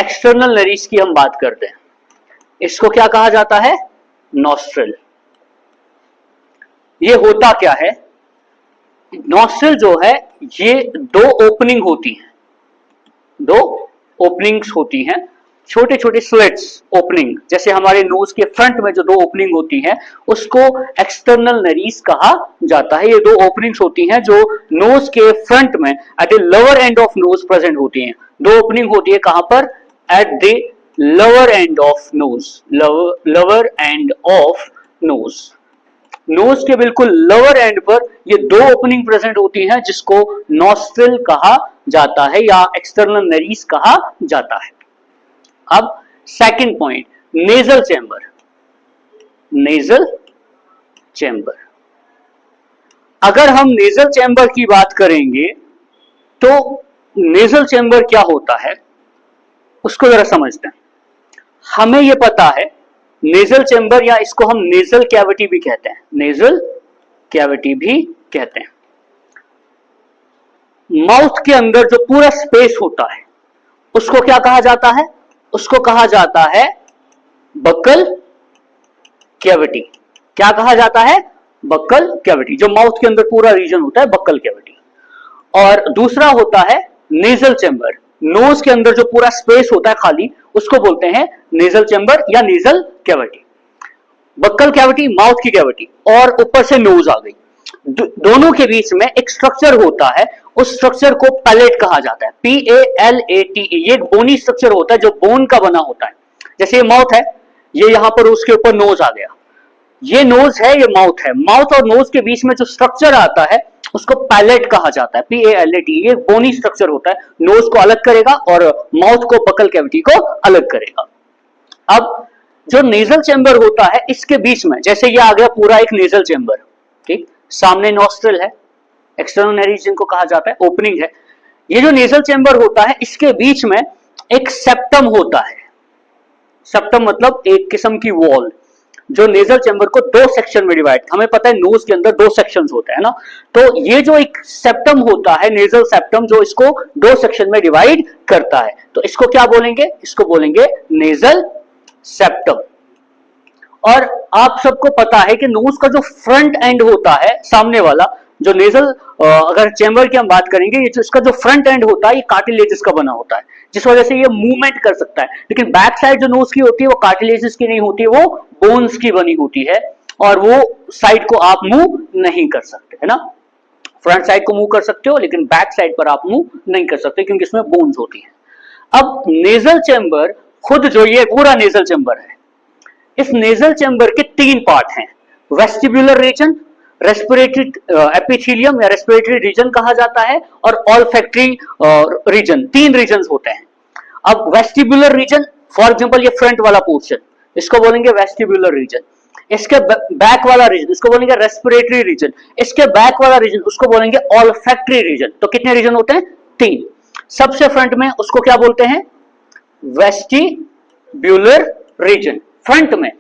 External नरीज की हम बात करते हैं, इसको क्या कहा जाता है? नॉस्ट्रिल। ये होता क्या है? नॉस्ट्रिल जो है ये दो ओपनिंग होती हैं, दो ओपनिंग्स होती हैं, छोटे छोटे स्लिट्स ओपनिंग, जैसे हमारे नोज के फ्रंट में जो दो ओपनिंग होती हैं उसको एक्सटर्नल नरीज कहा जाता है। ये दो ओपनिंग्स होती हैं जो नोज के फ्रंट में at the lower end of nose present होती हैं। दो ओपनिंग होती है कहां पर? At the lower end of nose, lower end of nose, nose के बिल्कुल लोअर एंड पर ये दो ओपनिंग प्रेजेंट होती हैं जिसको नॉस्ट्रिल कहा जाता है या एक्सटर्नल नरीज कहा जाता है। अब second point, nasal chamber. Nasal chamber, अगर हम नेजल चैम्बर की बात करेंगे तो नेजल चैम्बर क्या होता है उसको जरा समझते हैं। हमें यह पता है नेजल चैम्बर, या इसको हम नेजल कैविटी भी कहते हैं, नेजल कैविटी भी कहते हैं। माउथ के अंदर जो पूरा स्पेस होता है उसको क्या कहा जाता है? उसको कहा जाता है बक्कल कैविटी। क्या कहा जाता है? Buccal cavity. जो माउथ के अंदर पूरा रीजन होता है बक्कल कैविटी। और दूसरा होता है नेजल चैम्बर, नोज के अंदर जो पूरा स्पेस होता है खाली उसको बोलते हैं नेजल चैम्बर या nasal cavity. Buccal cavity mouth की कैविटी और ऊपर से नोज आ गई, दोनों के बीच में एक स्ट्रक्चर होता है, उस स्ट्रक्चर को पैलेट कहा जाता है, PALATE। ये एक बोनी स्ट्रक्चर होता है जो बोन का बना होता है। जैसे ये माउथ है, ये यहां पर उसके ऊपर नोज आ गया, ये नोज है, ये माउथ है, माउथ और नोज के बीच में जो स्ट्रक्चर आता है उसको पैलेट कहा जाता है, PALAT। ये बोनी स्ट्रक्चर होता है, नोज को अलग करेगा और माउथ को, बक्कल कैविटी को अलग करेगा। अब जो नेजल चैम्बर होता है इसके बीच में, जैसे ये आ गया पूरा एक नेजल चैम्बर, ठीक, सामने नॉस्ट्रिल है, एक्सटर्नल नरीज जिनको कहा जाता है, ओपनिंग है। ये जो नेजल चैम्बर होता है इसके बीच में एक सेप्टम होता है। सेप्टम मतलब एक किस्म की वॉल जो नेजल चैम्बर को दो सेक्शन में डिवाइड, हमें पता है नोज के अंदर दो सेक्शंस होते हैं ना, तो ये जो एक सेप्टम होता है, नेजल सेप्टम, जो इसको दो सेक्शन में डिवाइड करता है, तो इसको क्या बोलेंगे? इसको बोलेंगे नेजल सेप्टम। और आप सबको पता है कि नोज का जो फ्रंट एंड होता है, सामने वाला जो नेजल, अगर चैम्बर की हम बात करेंगे, ये जो इसका जो फ्रंट एंड होता है ये कार्टिलेजेस का बना होता है, जिस वजह से ये मूवमेंट कर सकता है। लेकिन बैक साइड जो नोज की होती है वो कार्टिलेजेस की नहीं होती है, वो बोन्स की बनी होती है, और वो साइड को आप मूव नहीं कर सकते, है ना। फ्रंट साइड को मूव कर सकते हो लेकिन बैक साइड पर आप मूव नहीं कर सकते क्योंकि इसमें बोन्स होती है। अब नेजल चैम्बर खुद जो ये पूरा नेजल चैम्बर है, इस नेजल चैम्बर के तीन पार्ट हैं, वेस्टिबुलर रीजन, रेस्पिरेटरी एपिथेलियम या रेस्पिरेटरी रीजन कहा जाता है, और ऑल्फैक्टरी रीजन। तीन रीजन होते हैं। अब वेस्टिबुलर रीजन, फॉर एग्जांपल ये फ्रंट वाला पोर्शन, इसको बोलेंगे वेस्टिबुलर रीजन। इसके बैक वाला रीजन इसको बोलेंगे रेस्पिरेटरी रीजन। इसके बैक वाला रीजन उसको बोलेंगे ऑल्फैक्टरी रीजन। तो कितने रीजन होते हैं? तीन। सबसे फ्रंट में उसको क्या बोलते हैं? Vestibular region. फ्रंट में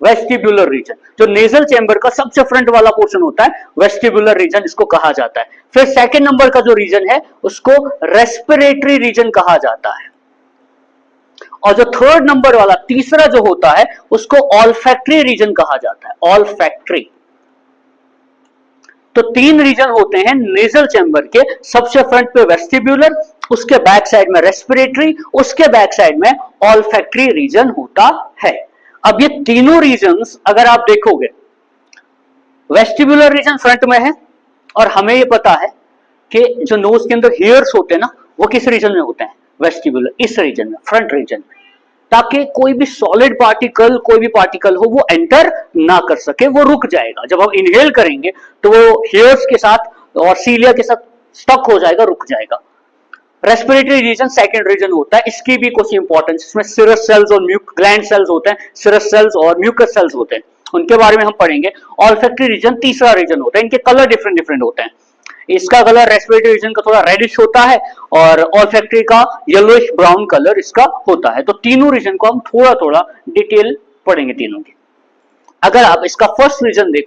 वेस्टिब्युलर रीजन, जो नेजल चैम्बर का सबसे फ्रंट वाला पोर्शन होता है, वेस्टिब्युलर रीजन इसको कहा जाता है। फिर सेकंड नंबर का जो रीजन है उसको रेस्पिरेटरी रीजन कहा जाता है, और जो थर्ड नंबर वाला, तीसरा जो होता है, उसको ऑल्फैक्टरी रीजन कहा जाता है, ऑल्फैक्टरी। तो तीन रीजन होते हैं नेजल चैम्बर के, सबसे फ्रंट पे वेस्टिब्युलर, उसके बैक साइड में रेस्पिरेटरी, उसके बैक साइड में ऑल्फैक्टरी रीजन होता है। अब ये तीनों रीजन्स अगर आप देखोगे, वेस्टिबुलर रीजन फ्रंट में है, और हमें ये पता है कि जो नोज के अंदर हेयर्स होते हैं ना, वो किस रीजन में होते हैं? वेस्टिबुलर, इस रीजन में, फ्रंट रीजन में, ताकि कोई भी सॉलिड पार्टिकल, कोई भी पार्टिकल हो, वो एंटर ना कर सके, वो रुक जाएगा। जब हम इनहेल करेंगे तो वो हेयर्स के साथ और सीलिया के साथ स्टक हो जाएगा, रुक जाएगा। रेस्पिरेटरी रीजन सेकंड रीजन होता है, इसकी भी कुछ इंपॉर्टेंस, इसमें सिरस सेल्स और ग्लैंड सेल्स होते हैं, सिरस सेल्स और म्यूकस सेल्स होते हैं, उनके बारे में हम पढ़ेंगे। ऑल्फैक्टरी रीजन तीसरा रीजन होता है, इनके कलर डिफरेंट डिफरेंट होते हैं। इसका कलर रेस्पिरेटरी रीजन का थोड़ा रेडिश होता है और ऑल्फैक्टरी का येलोइश ब्राउन कलर इसका होता है। तो तीनों रीजन को हम थोड़ा थोड़ा डिटेल पढ़ेंगे तीनों की। अगर आप इसका फर्स्ट रीजन देखो,